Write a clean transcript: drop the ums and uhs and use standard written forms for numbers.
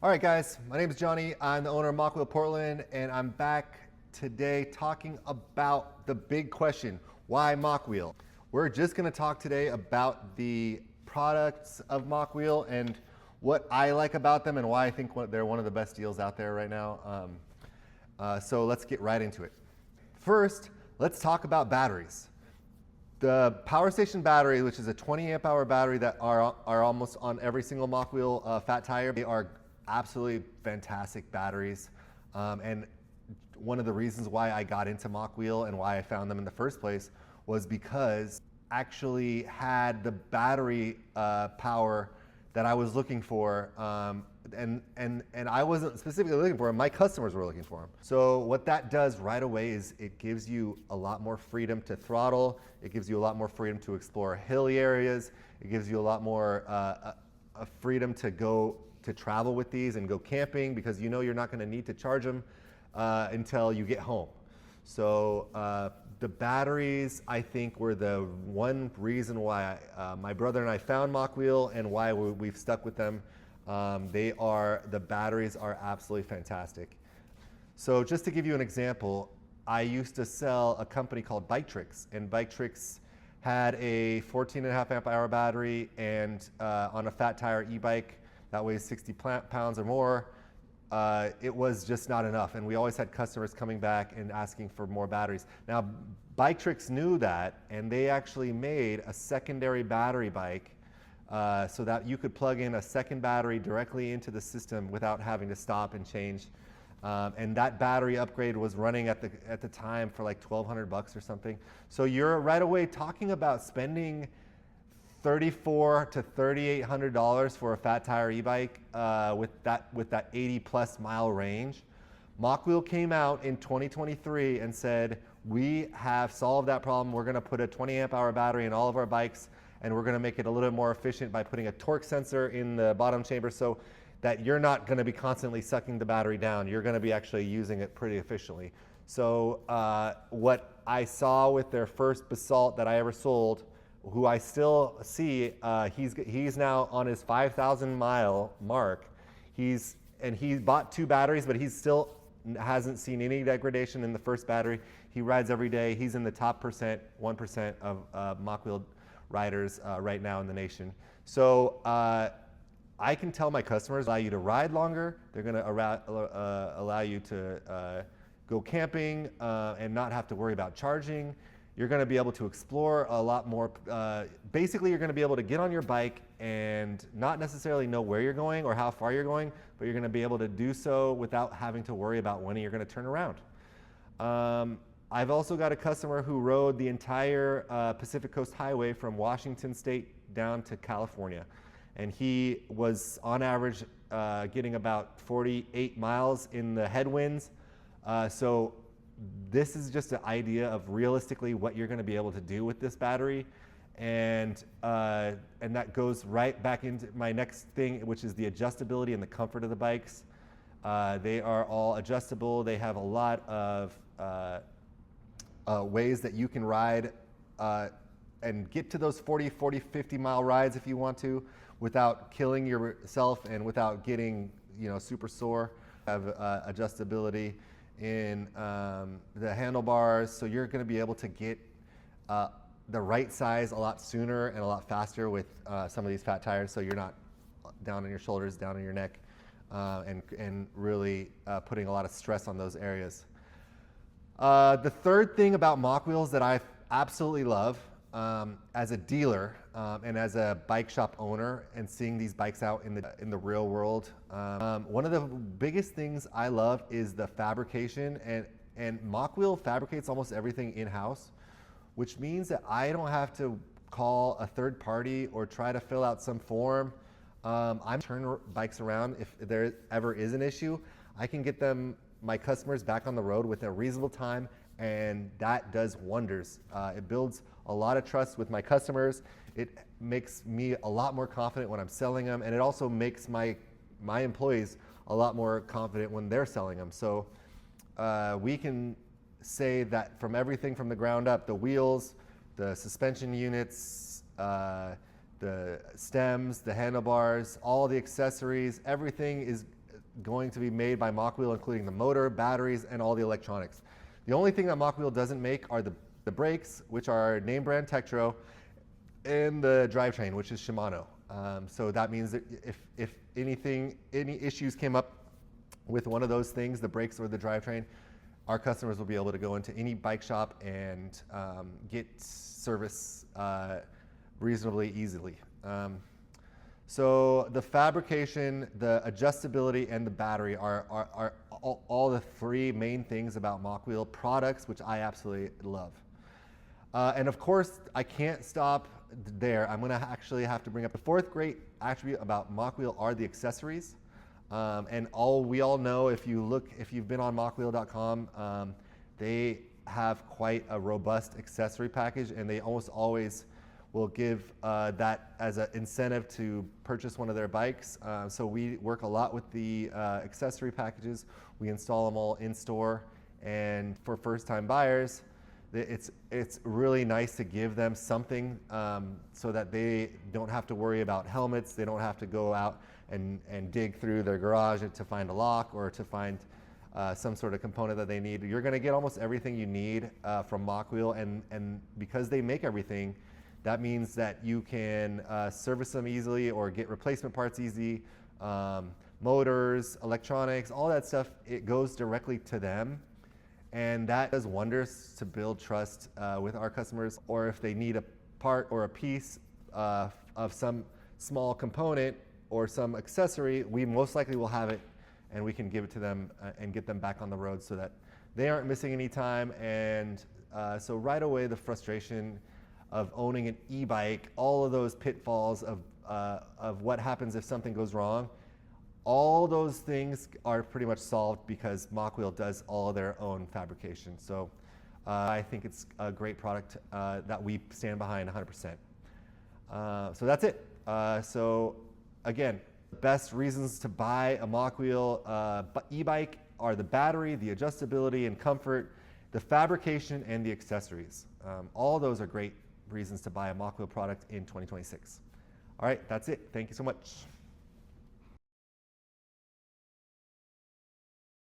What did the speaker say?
All right, guys, my name is Johnny. I'm the owner of Mokwheel Portland, and I'm back today talking about the big question, why Mokwheel? We're just gonna talk today about the products of Mokwheel and what I like about them and why I think they're one of the best deals out there right now. So let's get right into it. First, let's talk about batteries. The power station battery, which is a 20 amp hour battery that are almost on every single Mokwheel fat tire, they are absolutely fantastic batteries. And one of the reasons why I got into Mokwheel and why I found them in the first place was because actually had the battery power that I was looking for, and I wasn't specifically looking for them, my customers were looking for them. So what that does right away is it gives you a lot more freedom to throttle, it gives you a lot more freedom to explore hilly areas, it gives you a lot more freedom to travel with these and go camping, because you know you're not going to need to charge them until you get home. So the batteries, I think, were the one reason why my brother and I found Mokwheel and why we've stuck with them. The batteries are absolutely fantastic. So just to give you an example, I used to sell a company called Bike Tricks, and Bike Tricks had a 14.5 amp hour battery, and on a fat tire e-bike that weighs 60 pounds or more, it was just not enough, and we always had customers coming back and asking for more batteries. Now, Bike Tricks knew that, and they actually made a secondary battery bike so that you could plug in a second battery directly into the system without having to stop and change. And that battery upgrade was running at the time for like $1,200 or something. So you're right away talking about spending $3,400 to $3,800 for a fat tire e-bike with that 80 plus mile range. Mokwheel came out in 2023 and said, we have solved that problem. We're going to put a 20 amp hour battery in all of our bikes, and we're going to make it a little more efficient by putting a torque sensor in the bottom chamber so that you're not going to be constantly sucking the battery down. You're going to be actually using it pretty efficiently. So what I saw with their first Basalt that I ever sold, who I still see, he's now on his 5,000 mile mark. He bought 2 batteries, but he still hasn't seen any degradation in the first battery. He rides every day. He's in the top 1% of Mokwheel riders right now in the nation. So I can tell my customers, allow you to ride longer. They're going to allow you to go camping and not have to worry about charging. You're going to be able to explore a lot more. Basically, you're going to be able to get on your bike and not necessarily know where you're going or how far you're going, but you're going to be able to do so without having to worry about when you're going to turn around. I've also got a customer who rode the entire Pacific Coast Highway from Washington State down to California. And he was on average getting about 48 miles in the headwinds. So this is just an idea of realistically what you're going to be able to do with this battery, and that goes right back into my next thing, which is the adjustability and the comfort of the bikes. They are all adjustable. They have a lot of ways that you can ride and get to those 40, 50 mile rides if you want to, without killing yourself and without getting super sore. Have adjustability in the handlebars, so you're going to be able to get the right size a lot sooner and a lot faster with some of these fat tires, so you're not down on your shoulders, down on your neck, and really putting a lot of stress on those areas. The third thing about Mokwheels that I absolutely love as a dealer and as a bike shop owner and seeing these bikes out in the real world, one of the biggest things I love is the fabrication, and Mokwheel fabricates almost everything in-house, which means that I don't have to call a third party or try to fill out some form. I'm turn bikes around if there ever is an issue. I can get my customers back on the road within a reasonable time, and that does wonders. It builds a lot of trust with my customers. It makes me a lot more confident when I'm selling them, and it also makes my employees a lot more confident when they're selling them. So we can say that from everything from the ground up, the wheels, the suspension units, the stems, the handlebars, all the accessories, everything is going to be made by Mokwheel, including the motor, batteries, and all the electronics. The only thing that Mokwheel doesn't make are the brakes, which are name brand Tektro, and the drivetrain, which is Shimano. So that means that if any issues came up with one of those things, the brakes or the drivetrain, our customers will be able to go into any bike shop and get service reasonably easily. So the fabrication, the adjustability, and the battery are all the three main things about Mokwheel products, which I absolutely love. And of course, I can't stop there. I'm going to actually have to bring up the fourth great attribute about Mokwheel are the accessories. And we all know, if you've been on Mokwheel.com, they have quite a robust accessory package, and they almost always will give that as an incentive to purchase one of their bikes. So we work a lot with the accessory packages. We install them all in store, and for first-time buyers, it's really nice to give them something so that they don't have to worry about helmets. They don't have to go out and dig through their garage to find a lock or to find some sort of component that they need. You're going to get almost everything you need from Mokwheel, and because they make everything, that means that you can service them easily or get replacement parts easy. Motors, electronics, all that stuff, it goes directly to them. And that does wonders to build trust with our customers. Or if they need a part or a piece of some small component or some accessory, we most likely will have it, and we can give it to them and get them back on the road so that they aren't missing any time. And so right away, the frustration of owning an e-bike, all of those pitfalls of what happens if something goes wrong, all those things are pretty much solved because Mokwheel does all their own fabrication. So I think it's a great product that we stand behind 100%. So that's it. So again, the best reasons to buy a Mokwheel e-bike are the battery, the adjustability and comfort, the fabrication, and the accessories. All those are great reasons to buy a Mokwheel product in 2026. All right, that's it. Thank you so much.